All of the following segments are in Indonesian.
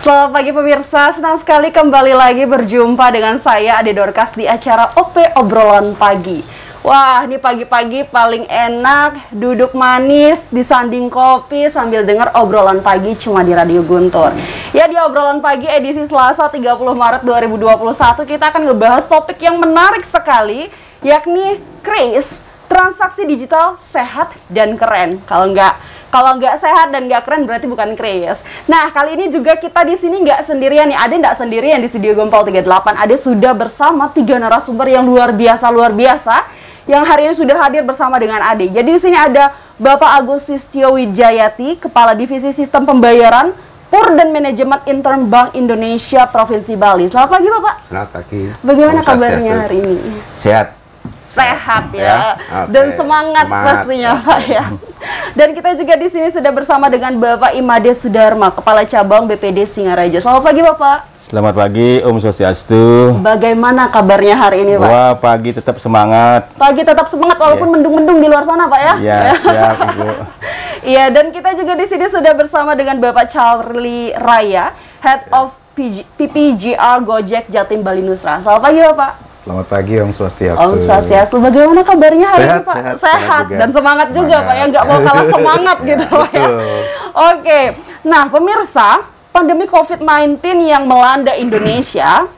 Selamat pagi pemirsa, senang sekali kembali lagi berjumpa dengan saya Ade Dorcas di acara OP Obrolan Pagi. Wah, ini pagi-pagi paling enak, duduk manis, disanding kopi sambil dengar obrolan pagi cuma di Radio Guntur. Ya, di obrolan pagi edisi Selasa 30 Maret 2021 kita akan ngebahas topik yang menarik sekali, yakni Kris, transaksi digital sehat dan keren. Kalau nggak sehat dan nggak keren berarti bukan Kris. Nah, kali ini juga kita di sini nggak sendirian nih. Ade nggak sendirian di studio Gompal 38. Ade sudah bersama 3 narasumber yang luar biasa yang hari ini sudah hadir bersama dengan Ade. Jadi di sini ada Bapak Agus Sistio Wijayati, Kepala Divisi Sistem Pembayaran Pur dan Manajemen Intern Bank Indonesia Provinsi Bali. Selamat pagi, Bapak. Selamat pagi. Bagaimana kabarnya hari ini? Sehat ya. Okay. Dan semangat pastinya, Pak ya. Dan kita juga di sini sudah bersama dengan Bapak Imade Sudarma, Kepala Cabang BPD Singaraja. Selamat pagi, Bapak. Selamat pagi, Om Swastiastu. Bagaimana kabarnya hari ini, Pak? Wah, pagi tetap semangat. Pagi tetap semangat walaupun mendung-mendung di luar sana, Pak ya. Iya, siap, Ibu. Iya, dan kita juga di sini sudah bersama dengan Bapak Charlie Raya, Head of PPGR Gojek Jatim Bali Nusra. Selamat pagi, Bapak. Selamat pagi, Om Swastiastu. Om Swastiastu, bagaimana kabarnya hari ini, Pak? Sehat Dan semangat juga, Pak ya, nggak mau kalah semangat gitu, Pak ya. Oke, nah pemirsa, pandemi COVID-19 yang melanda Indonesia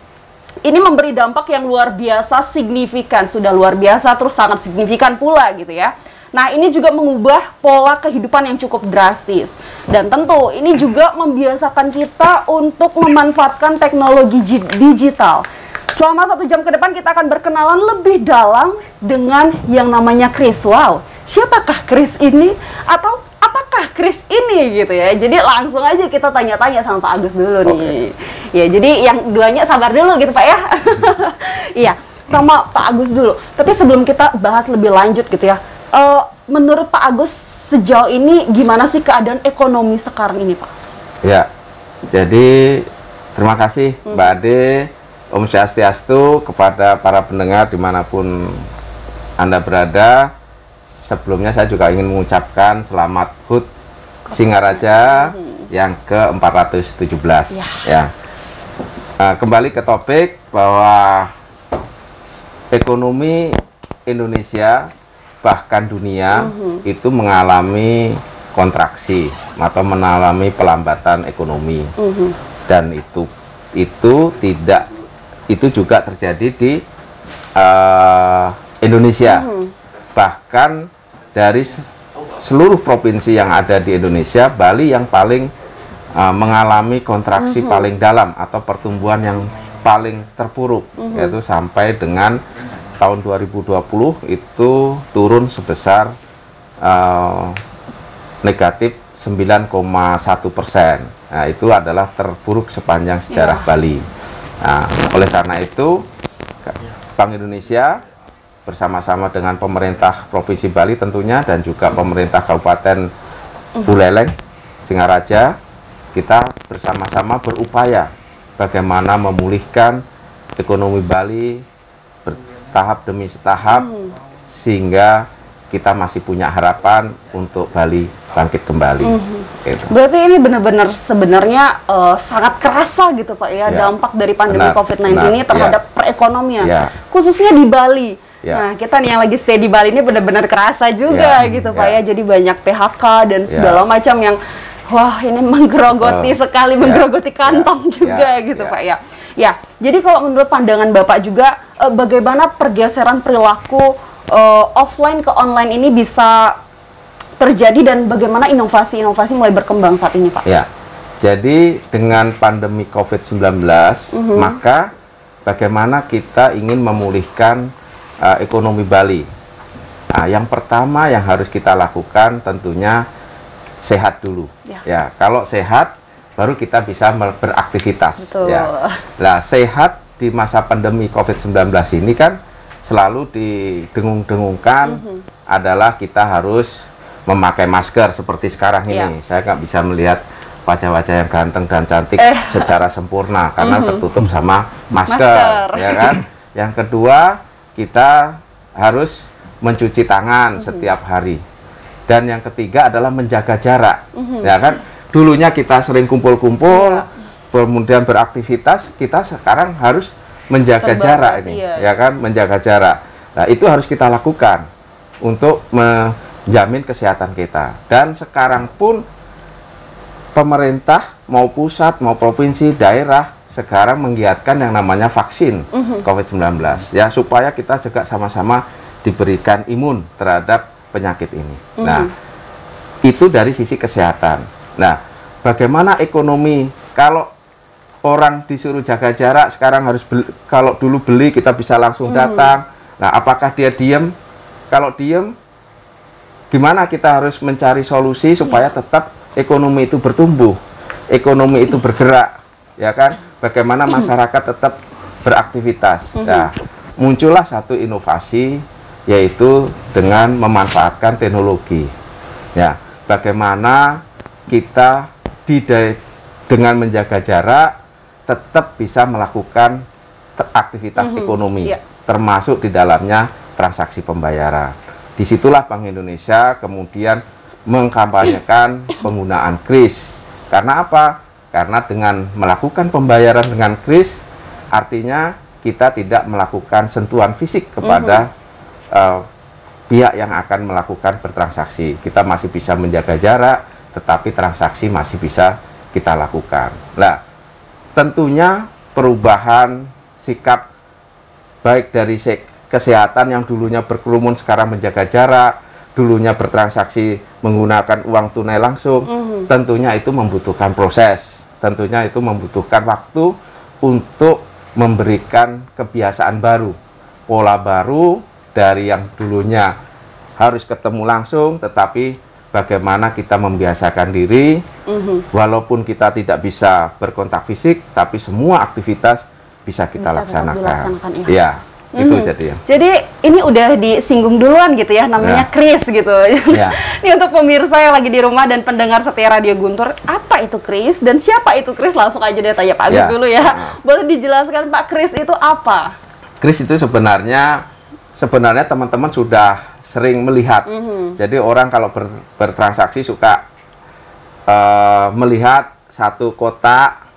ini memberi dampak yang luar biasa signifikan, sudah luar biasa terus sangat signifikan pula gitu ya. Nah, ini juga mengubah pola kehidupan yang cukup drastis. Dan tentu ini juga membiasakan kita untuk memanfaatkan teknologi digital. Selama 1 jam ke depan kita akan berkenalan lebih dalam dengan yang namanya Kris. Wow, siapakah Kris ini? Atau apakah Kris ini gitu ya? Jadi langsung aja kita tanya-tanya sama Pak Agus dulu nih. Ya, jadi yang duanya sabar dulu gitu, Pak ya. Iya, sama Pak Agus dulu. Tapi sebelum kita bahas lebih lanjut gitu ya, menurut Pak Agus sejauh ini gimana sih keadaan ekonomi sekarang ini, Pak? Ya, jadi terima kasih Mbak Ade, Om Swastiastu, kepada para pendengar dimanapun Anda berada. Sebelumnya saya juga ingin mengucapkan selamat HUT Singaraja yang ke-417 ya. Kembali ke topik bahwa ekonomi Indonesia bahkan dunia itu mengalami kontraksi atau mengalami pelambatan ekonomi. Dan itu juga terjadi di Indonesia. Bahkan dari seluruh provinsi yang ada di Indonesia, Bali yang paling mengalami kontraksi paling dalam atau pertumbuhan yang paling terpuruk, yaitu sampai dengan tahun 2020 itu turun sebesar negatif 9,1%. Nah, itu adalah terburuk sepanjang sejarah Bali. Nah, oleh karena itu Bank Indonesia bersama-sama dengan pemerintah Provinsi Bali tentunya dan juga pemerintah Kabupaten Buleleng, Singaraja, kita bersama-sama berupaya bagaimana memulihkan ekonomi Bali bertahap demi tahap sehingga kita masih punya harapan untuk Bali bangkit kembali. Gitu. Berarti ini benar-benar sebenarnya sangat kerasa gitu, Pak ya, dampak dari pandemi COVID-19 ini terhadap perekonomian, khususnya di Bali. Nah, kita nih yang lagi stay di Bali ini benar-benar kerasa juga gitu, Pak ya. Jadi banyak PHK dan segala macam yang wah ini menggerogoti sekali, menggerogoti kantong juga gitu, Pak ya. Ya, jadi kalau menurut pandangan Bapak juga bagaimana pergeseran perilaku offline ke online ini bisa terjadi dan bagaimana inovasi-inovasi mulai berkembang saat ini, Pak? Ya, jadi dengan pandemi COVID-19, maka bagaimana kita ingin memulihkan ekonomi Bali. Nah, yang pertama yang harus kita lakukan tentunya sehat dulu. Ya, kalau sehat baru kita bisa beraktivitas. Betul. Ya. Nah, sehat di masa pandemi COVID-19 ini kan selalu didengung-dengungkan adalah kita harus memakai masker seperti sekarang ini. Saya nggak bisa melihat wajah-wajah yang ganteng dan cantik secara sempurna karena tertutup sama masker. Ya kan? Yang kedua, kita harus mencuci tangan setiap hari. Dan yang ketiga adalah menjaga jarak. Ya kan? Dulunya kita sering kumpul-kumpul, kemudian beraktivitas, kita sekarang harus menjaga Terbatas, jarak ini, iya. ya kan, menjaga jarak. Nah, itu harus kita lakukan untuk menjamin kesehatan kita. Dan sekarang pun pemerintah mau pusat, mau provinsi, daerah sekarang menggiatkan yang namanya vaksin COVID-19, ya, supaya kita juga sama-sama diberikan imun terhadap penyakit ini. Nah, itu dari sisi kesehatan. Nah, bagaimana ekonomi? Kalau orang disuruh jaga jarak, sekarang harus beli, kalau dulu beli kita bisa langsung datang. Nah, apakah dia diem? Kalau diem, gimana kita harus mencari solusi supaya tetap ekonomi itu bertumbuh, ekonomi itu bergerak, ya kan? Bagaimana masyarakat tetap beraktivitas. Nah, muncullah satu inovasi, yaitu dengan memanfaatkan teknologi. Ya, bagaimana kita dengan menjaga jarak tetap bisa melakukan aktivitas ekonomi, termasuk di dalamnya transaksi pembayaran. Disitulah Bank Indonesia kemudian mengkampanyekan penggunaan kris. Karena apa? Karena dengan melakukan pembayaran dengan kris, artinya kita tidak melakukan sentuhan fisik kepada pihak yang akan melakukan bertransaksi. Kita masih bisa menjaga jarak, tetapi transaksi masih bisa kita lakukan. Nah, tentunya perubahan sikap baik dari kesehatan yang dulunya berkerumun sekarang menjaga jarak, dulunya bertransaksi menggunakan uang tunai langsung, tentunya itu membutuhkan proses, tentunya itu membutuhkan waktu untuk memberikan kebiasaan baru, pola baru dari yang dulunya harus ketemu langsung, tetapi bagaimana kita membiasakan diri, walaupun kita tidak bisa berkontak fisik, tapi semua aktivitas bisa kita laksanakan. Ya, itu jadi. Jadi ini udah disinggung duluan gitu ya, namanya kris gitu. Ya. Ini untuk pemirsa yang lagi di rumah dan pendengar setia Radio Guntur, apa itu kris dan siapa itu kris? Langsung aja deh tanya Pak Agus dulu ya. Boleh dijelaskan Pak, kris itu apa? Kris itu sebenarnya teman-teman sudah sering melihat. Jadi orang kalau bertransaksi suka melihat satu kotak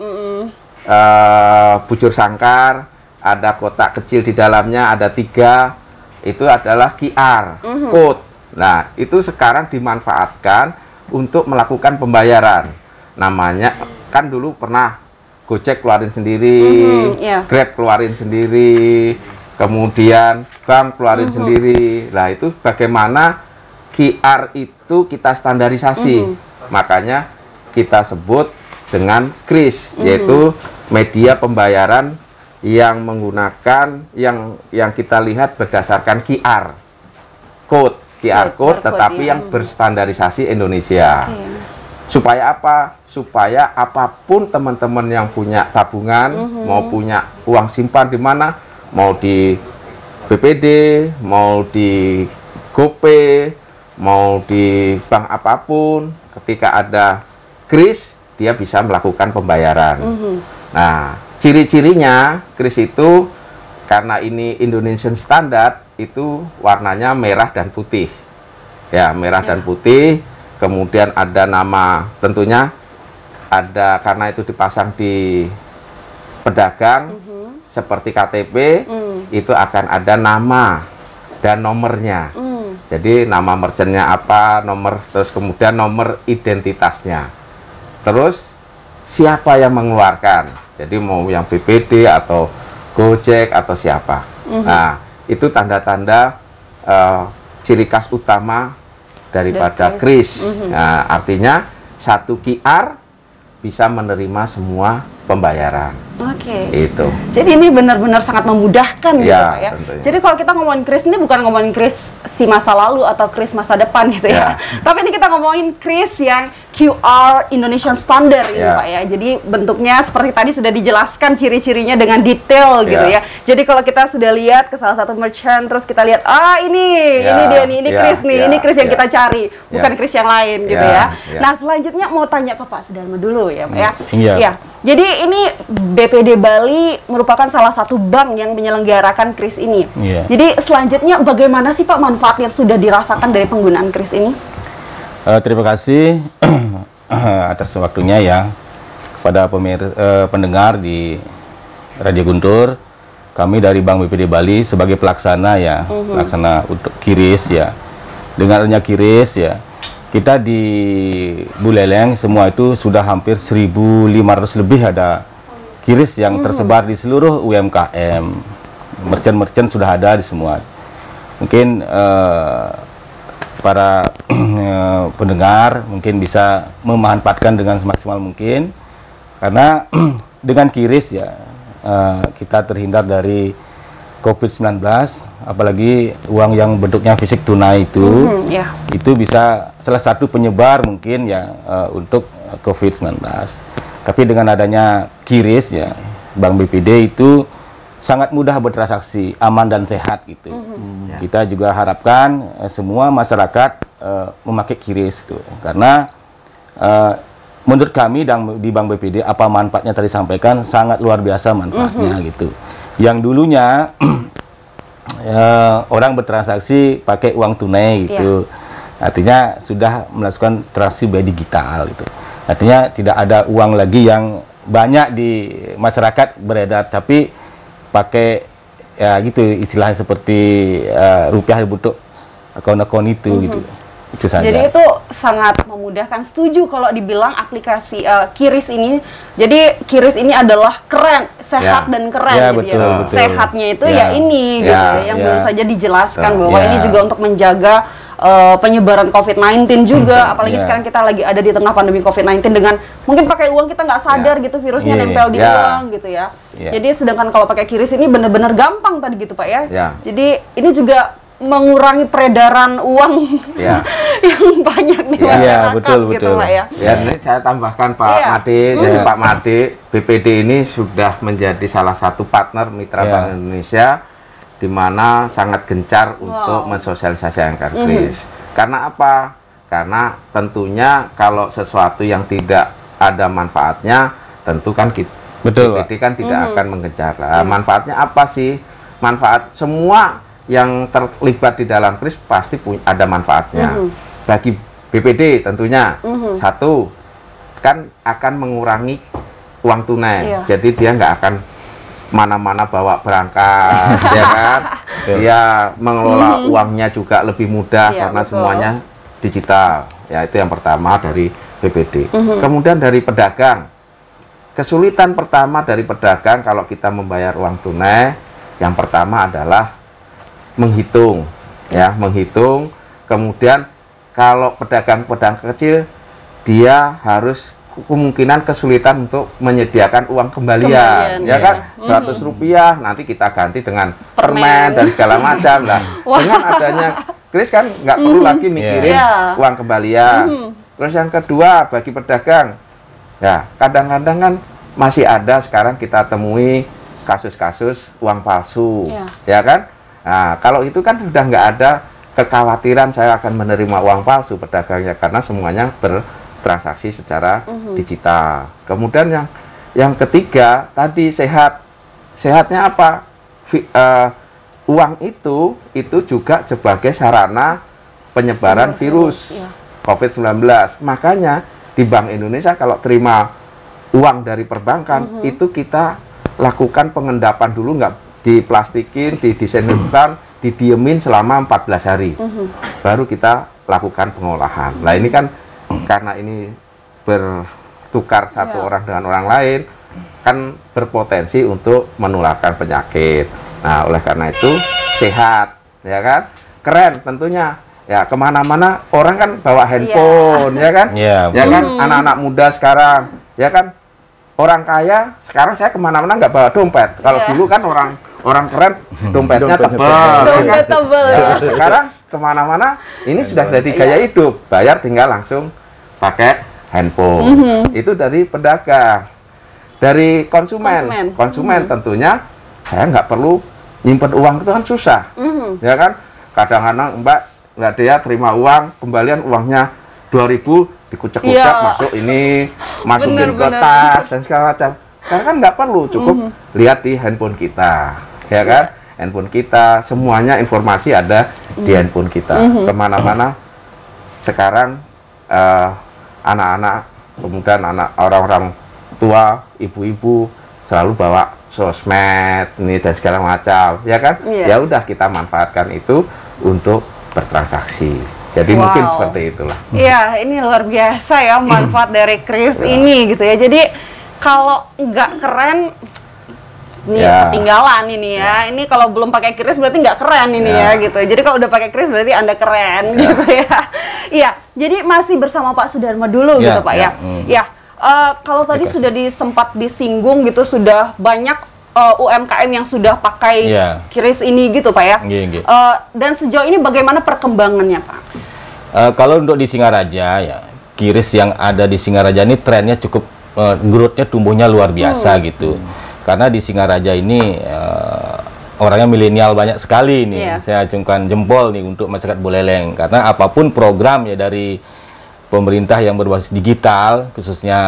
bujur sangkar, ada kotak kecil di dalamnya, ada 3, itu adalah QR code. Nah, itu sekarang dimanfaatkan untuk melakukan pembayaran. Namanya kan dulu pernah Gojek keluarin sendiri, Grab keluarin sendiri, kemudian bank keluarin sendiri. Nah, itu bagaimana QR itu kita standarisasi. Makanya kita sebut dengan kris, yaitu media pembayaran yang menggunakan yang kita lihat berdasarkan QR code, tetapi yang berstandarisasi Indonesia. Supaya apa? Supaya apapun teman-teman yang punya tabungan, mau punya uang simpan di mana, mau di BPD, mau di GoPay, mau di bank apapun, ketika ada kris, dia bisa melakukan pembayaran. Nah, ciri-cirinya kris itu, karena ini Indonesian Standard, itu warnanya merah dan putih. Ya, merah dan putih, kemudian ada nama, tentunya ada, karena itu dipasang di pedagang, seperti KTP, itu akan ada nama dan nomornya. Jadi nama merchantnya apa, nomor, terus kemudian nomor identitasnya. Terus siapa yang mengeluarkan? Jadi mau yang BPD atau Gojek atau siapa? Nah, itu tanda-tanda ciri khas utama daripada kris. Nah, artinya satu QR bisa menerima semua pembayaran. Oke. Itu. Jadi ini benar-benar sangat memudahkan gitu Pak ya. Tentunya. Jadi kalau kita ngomongin kris ini bukan ngomongin kris si masa lalu atau kris masa depan gitu ya. Tapi ini kita ngomongin kris yang QR Indonesian Standard ini Pak ya. Jadi bentuknya seperti tadi sudah dijelaskan ciri-cirinya dengan detail gitu ya. Jadi kalau kita sudah lihat ke salah satu merchant, terus kita lihat, ini dia nih, ini kris nih, ini kris yang kita cari, bukan kris yang lain gitu ya. Nah, selanjutnya mau tanya ke Pak Sudarmo dulu ya Pak ya. Iya. Jadi ini BPD Bali merupakan salah satu bank yang menyelenggarakan kris ini. Jadi selanjutnya bagaimana sih Pak manfaat yang sudah dirasakan dari penggunaan kris ini? Terima kasih atas waktunya ya. pada pendengar di Radio Guntur, kami dari Bank BPD Bali sebagai pelaksana ya, pelaksana untuk QRIS ya. Dengan adanya QRIS ya, kita di Buleleng semua itu sudah hampir 1.500 lebih ada QRIS yang tersebar di seluruh UMKM. Merchant-merchant sudah ada di semua. Mungkin para pendengar mungkin bisa memanfaatkan dengan semaksimal mungkin, karena dengan QRIS ya kita terhindar dari COVID-19, apalagi uang yang bentuknya fisik tunai itu, itu bisa salah satu penyebar mungkin ya untuk COVID-19. Tapi dengan adanya QRIS ya, Bank BPD itu sangat mudah bertransaksi, aman dan sehat gitu. Kita juga harapkan semua masyarakat memakai QRIS itu, karena menurut kami di Bank BPD apa manfaatnya tadi sampaikan sangat luar biasa manfaatnya gitu. Yang dulunya orang bertransaksi pakai uang tunai gitu, artinya sudah melakukan transaksi by digital gitu. Artinya tidak ada uang lagi yang banyak di masyarakat beredar, tapi pakai ya gitu istilahnya seperti rupiah bentuk akun-akun itu gitu. Itu saja. Jadi itu sangat memudahkan. Setuju kalau dibilang aplikasi QRIS ini. Jadi QRIS ini adalah keren, sehat dan keren gitu betul, ya. betul. Sehatnya itu ya ini gitu ya, yang baru saja dijelaskan bahwa ini juga untuk menjaga penyebaran COVID-19 juga, apalagi sekarang kita lagi ada di tengah pandemi COVID-19 dengan mungkin pakai uang kita nggak sadar gitu virusnya nempel di uang gitu ya. Jadi sedangkan kalau pakai QRIS ini benar-benar gampang tadi gitu Pak ya. Jadi ini juga mengurangi peredaran uang yang banyak di masyarakat gitu Pak ya. Ya, ini saya tambahkan Pak Made, jadi Pak Made, BPD ini sudah menjadi salah satu partner mitra Bank Indonesia di mana sangat gencar untuk mensosialisasikan QRIS. Karena apa? Karena tentunya kalau sesuatu yang tidak ada manfaatnya, tentu kan BPD kan tidak akan menggencar. Manfaatnya apa sih? Manfaat semua yang terlibat di dalam QRIS pasti ada manfaatnya. Bagi BPD tentunya, satu, kan akan mengurangi uang tunai. Jadi dia nggak akan mana-mana bawa berangkat, ya kan? Dia mengelola uangnya juga lebih mudah karena semuanya digital. Ya, itu yang pertama dari BPD. Kemudian dari pedagang, kesulitan pertama dari pedagang kalau kita membayar uang tunai, yang pertama adalah menghitung, ya, menghitung. Kemudian kalau pedagang-pedagang kecil, dia harus kemungkinan kesulitan untuk menyediakan uang kembalian, ya kan? 100 rupiah nanti kita ganti dengan permen dan segala macam lah. Dengan adanya QRIS kan nggak perlu lagi mikirin uang kembalian. Terus yang kedua bagi pedagang, ya kadang-kadang kan masih ada sekarang kita temui kasus-kasus uang palsu, ya kan? Nah, kalau itu kan sudah nggak ada kekhawatiran saya akan menerima uang palsu pedagangnya, karena semuanya bertransaksi secara digital. Kemudian yang ketiga tadi sehat. Sehatnya apa? Uang itu juga sebagai sarana penyebaran virus COVID-19. Makanya di Bank Indonesia kalau terima uang dari perbankan itu kita lakukan pengendapan dulu, nggak diplastikin, didesainkan, didiemin selama 14 hari. Baru kita lakukan pengolahan. Nah ini kan karena ini bertukar satu orang dengan orang lain, kan berpotensi untuk menularkan penyakit. Nah oleh karena itu sehat, ya kan? Keren tentunya. Ya kemana-mana orang kan bawa handphone, ya kan? Ya kan? Anak-anak muda sekarang, ya kan? Orang kaya sekarang saya kemana-mana nggak bawa dompet. Kalau dulu kan orang keren dompetnya tebal. Dompet tebal. Ya, sekarang kemana-mana ini sudah jadi gaya hidup. Bayar tinggal langsung pakai handphone. Itu dari pedagang. Dari konsumen tentunya saya nggak perlu nyimpen uang, itu kan susah. Ya kan? Kadang-kadang Mbak nggak dia terima uang, kembalian uangnya 2.000 dikucek-kucek masuk ini, masukin ke tas dan segala macam. Karena kan nggak perlu, cukup lihat di handphone kita, ya kan? Handphone kita, semuanya informasi ada di handphone kita. Kemana-mana sekarang anak-anak, kemudian orang-orang tua, ibu-ibu selalu bawa sosmed ini dan segala macam, ya kan? Ya udah kita manfaatkan itu untuk bertransaksi. Jadi mungkin seperti itulah. Iya, ini luar biasa ya manfaat dari kris ini gitu ya. Jadi kalau nggak keren, nih ketinggalan ini ya. Ini kalau belum pakai kris berarti nggak keren ini ya gitu. Jadi kalau udah pakai kris berarti Anda keren gitu ya. Iya, jadi masih bersama Pak Sudarmo dulu gitu Pak ya. Ya, kalau tadi sudah sempat disinggung gitu, sudah banyak UMKM yang sudah pakai kris ini gitu Pak ya. Dan sejauh ini bagaimana perkembangannya Pak? Kalau untuk di Singaraja ya, kiris yang ada di Singaraja ini trennya cukup growth-nya tumbuhnya luar biasa gitu. Karena di Singaraja ini orangnya milenial banyak sekali nih. Saya acungkan jempol nih untuk masyarakat Buleleng, karena apapun program ya dari pemerintah yang berbasis digital, khususnya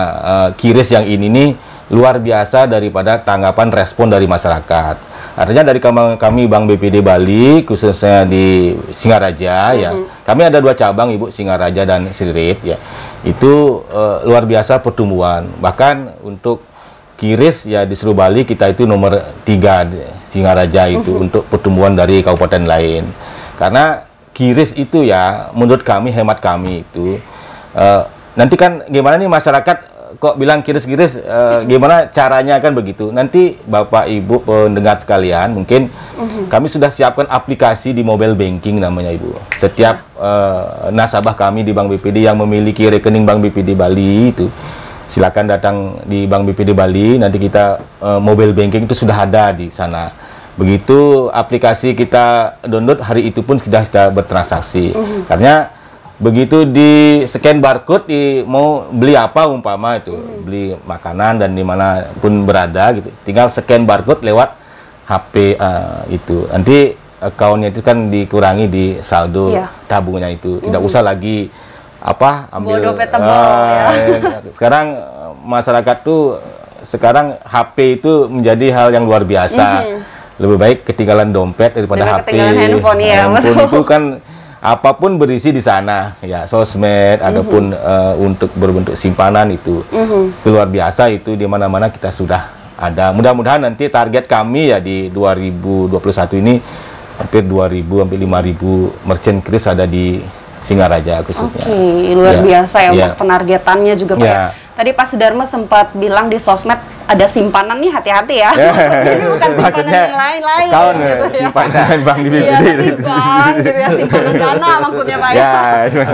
kiris yang ini nih luar biasa daripada tanggapan respon dari masyarakat. Artinya dari kami Bank BPD Bali, khususnya di Singaraja ya, kami ada 2 cabang Ibu, Singaraja dan Sirit ya. Itu luar biasa pertumbuhan. Bahkan untuk kiris ya di seluruh Bali kita itu nomor 3 Singaraja itu untuk pertumbuhan dari kabupaten lain. Karena kiris itu ya menurut kami, hemat kami itu nanti kan gimana nih masyarakat kok bilang kiris-kiris, gimana caranya kan begitu. Nanti Bapak Ibu pendengar sekalian, mungkin kami sudah siapkan aplikasi di mobile banking namanya Ibu. Setiap nasabah kami di Bank BPD yang memiliki rekening Bank BPD Bali itu silakan datang di Bank BPD Bali, nanti kita mobile banking itu sudah ada di sana. Begitu aplikasi kita download, hari itu pun sudah bertransaksi. Karena begitu di scan barcode, mau beli apa umpama itu, beli makanan dan dimanapun berada gitu, tinggal scan barcode lewat HP itu. Nanti account-nya itu kan dikurangi di saldo tabungannya itu, tidak usah lagi ambil dompet tebal ya. Sekarang masyarakat tuh sekarang HP itu menjadi hal yang luar biasa. Lebih baik ketinggalan dompet daripada HP. Handphone itu kan apapun berisi di sana ya, sosmed ataupun untuk berbentuk simpanan itu luar biasa, itu di mana-mana kita sudah ada. Mudah-mudahan nanti target kami ya di 2021 ini hampir 2.000 sampai 5.000 merchant kris ada di Singaraja khususnya. Luar biasa ya untuk penargetannya juga Pak ya. Tadi Pak Sudarmo sempat bilang di sosmed ada simpanan nih, hati-hati ya. Jadi bukan simpanan yang lain-lain. Gitu simpanan Bank di BPD. Bank gitu ya, simpanan dana maksudnya Pak ya.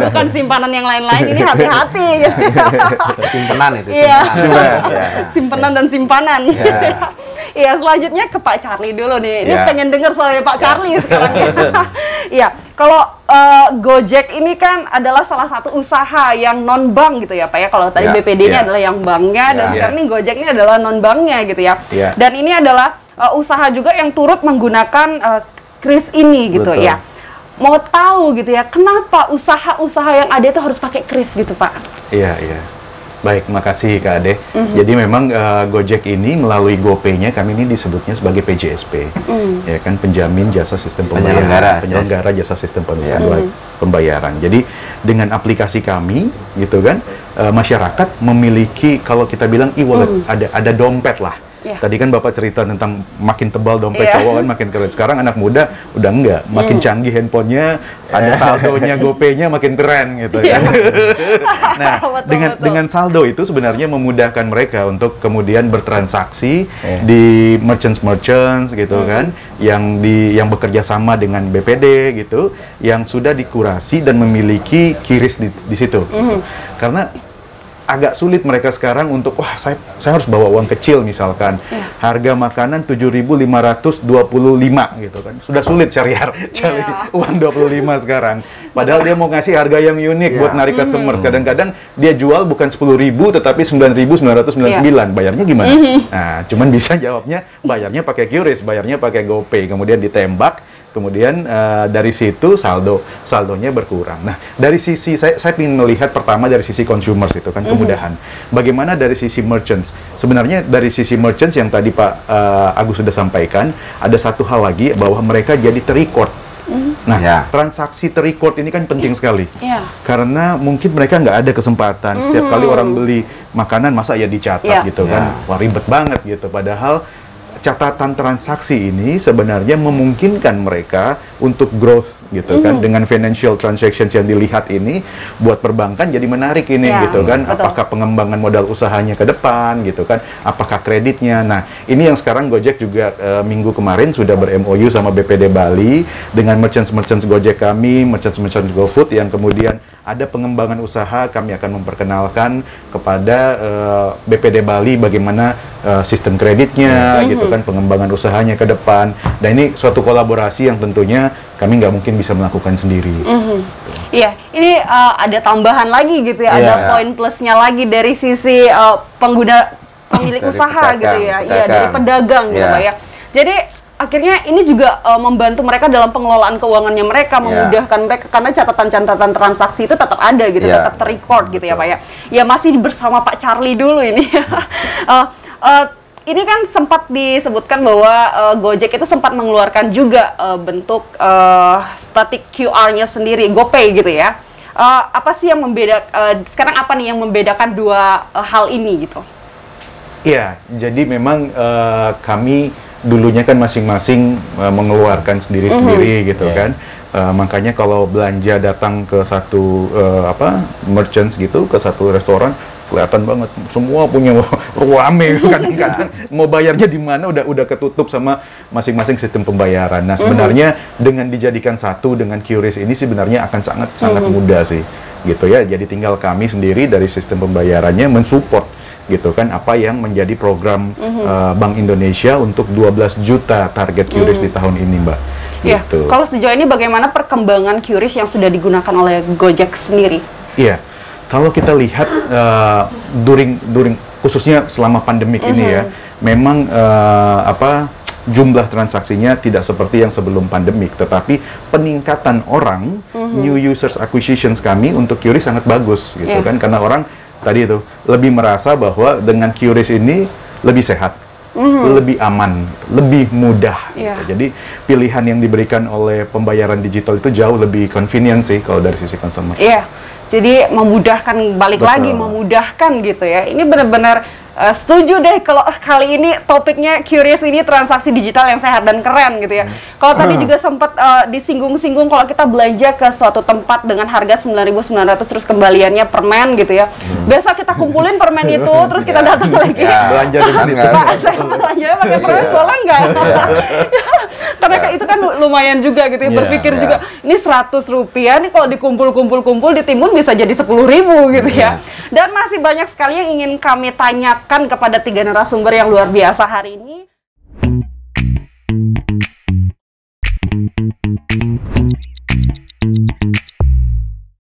Bukan simpanan yang lain-lain, ini hati-hati gitu. Simpanan itu. Simpanan dan simpanan. Iya, selanjutnya ke Pak Charlie dulu nih. Ini pengen dengar suaranya Pak Charlie sekarang ya. Iya, kalau Gojek ini kan adalah salah satu usaha yang non-bank gitu ya Pak ya. Kalau tadi BPD ini adalah yang banknya, dan sekarang nih Gojek ini adalah non-banknya gitu ya. Dan ini adalah usaha juga yang turut menggunakan kris ini gitu ya. Mau tahu gitu ya, kenapa usaha-usaha yang ada itu harus pakai kris gitu Pak? Iya. Baik, makasih Kak Ade. Jadi memang Gojek ini melalui GoPay-nya kami ini disebutnya sebagai PJSP, ya kan, penjamin jasa sistem pembayaran, penyelenggara jasa sistem pembayaran. Jadi dengan aplikasi kami, gitu kan, masyarakat memiliki, kalau kita bilang e-wallet, ada dompet lah. Tadi kan Bapak cerita tentang makin tebal dompet cowok kan makin keren. Sekarang anak muda udah enggak, makin canggih handphonenya, ada saldonya, GoPay-nya makin keren gitu kan. Nah, dengan saldo itu sebenarnya memudahkan mereka untuk kemudian bertransaksi di merchants gitu kan, yang bekerja sama dengan BPD gitu, yang sudah dikurasi dan memiliki kiris di situ. Karena agak sulit mereka sekarang untuk, wah saya harus bawa uang kecil misalkan, harga makanan 7.525 gitu kan, sudah sulit cari uang 25 sekarang, padahal dia mau ngasih harga yang unik buat narik customer. Kadang-kadang dia jual bukan 10.000 tetapi 9.999, bayarnya gimana? Nah, cuman bisa jawabnya bayarnya pakai QRIS, bayarnya pakai GoPay, kemudian ditembak, kemudian dari situ saldonya berkurang. Nah, dari sisi saya ingin melihat pertama dari sisi consumers itu kan, kemudahan. Bagaimana dari sisi merchants? Sebenarnya dari sisi merchants yang tadi Pak Agus sudah sampaikan, ada satu hal lagi bahwa mereka jadi ter-record Nah, transaksi terrecord ini kan penting sekali. Karena mungkin mereka nggak ada kesempatan. Setiap kali orang beli makanan, masa ya dicatat gitu kan. Wah, ribet banget gitu. Padahal catatan transaksi ini sebenarnya memungkinkan mereka untuk growth gitu kan, dengan financial transactions yang dilihat ini buat perbankan jadi menarik ini gitu kan. Betul. Apakah pengembangan modal usahanya ke depan gitu kan, apakah kreditnya. Nah, ini yang sekarang Gojek juga minggu kemarin sudah ber-MOU sama BPD Bali dengan merchants Gojek kami, merchants GoFood, yang kemudian ada pengembangan usaha. Kami akan memperkenalkan kepada BPD Bali bagaimana sistem kreditnya gitu kan, pengembangan usahanya ke depan. Dan ini suatu kolaborasi yang tentunya kami nggak mungkin bisa melakukan sendiri. Iya, ini ada tambahan lagi gitu ya, ada poin plusnya lagi dari sisi pengguna, pemilik usaha gitu ya, iya, dari pedagang gitu Pak ya. Jadi akhirnya ini juga membantu mereka dalam pengelolaan keuangannya mereka, memudahkan mereka, karena catatan-catatan transaksi itu tetap ada gitu, tetap terrecord gitu ya Pak ya. Ya masih bersama Pak Charlie dulu ini. Ini kan sempat disebutkan bahwa Gojek itu sempat mengeluarkan juga bentuk static QR-nya sendiri, GoPay gitu ya. Apa sih yang membedakan, sekarang apa nih yang membedakan dua hal ini gitu? Iya, jadi memang kami dulunya kan masing-masing mengeluarkan sendiri-sendiri gitu kan. Makanya kalau belanja datang ke satu merchants gitu, ke satu restoran, kelihatan banget semua punya rame, kadang-kadang mau bayarnya di mana udah ketutup sama masing-masing sistem pembayaran. Nah, sebenarnya dengan dijadikan satu dengan QRIS ini sebenarnya akan sangat mudah sih gitu ya. Jadi tinggal kami sendiri dari sistem pembayarannya mensupport gitu kan apa yang menjadi program Bank Indonesia untuk 12 juta target QRIS di tahun ini, Mbak. Gitu. Kalau sejauh ini bagaimana perkembangan QRIS yang sudah digunakan oleh Gojek sendiri? Iya. Kalau kita lihat during khususnya selama pandemik ini ya, memang jumlah transaksinya tidak seperti yang sebelum pandemik, tetapi peningkatan orang, new users acquisitions kami untuk QRIS sangat bagus gitu kan, karena orang tadi itu lebih merasa bahwa dengan QRIS ini lebih sehat, lebih aman, lebih mudah. Gitu. Jadi pilihan yang diberikan oleh pembayaran digital itu jauh lebih convenient sih kalau dari sisi consumer. Jadi memudahkan, balik lagi memudahkan gitu ya. Ini benar-benar setuju deh kalau kali ini topiknya QRIS ini transaksi digital yang sehat dan keren gitu ya. Kalau tadi juga sempat disinggung-singgung kalau kita belanja ke suatu tempat dengan harga 9.900 terus kembaliannya permen gitu ya. Biasa kita kumpulin permen itu terus kita datang lagi. Belanja dengan itu. Pak, saya belanja pakai permen boleh nggak? Karena itu kan lumayan juga gitu ya, berpikir juga ini 100 rupiah nih kalau dikumpul-kumpul ditimbun bisa jadi 10.000 gitu ya. Dan masih banyak sekali yang ingin kami tanyakan kepada 3 narasumber yang luar biasa hari ini.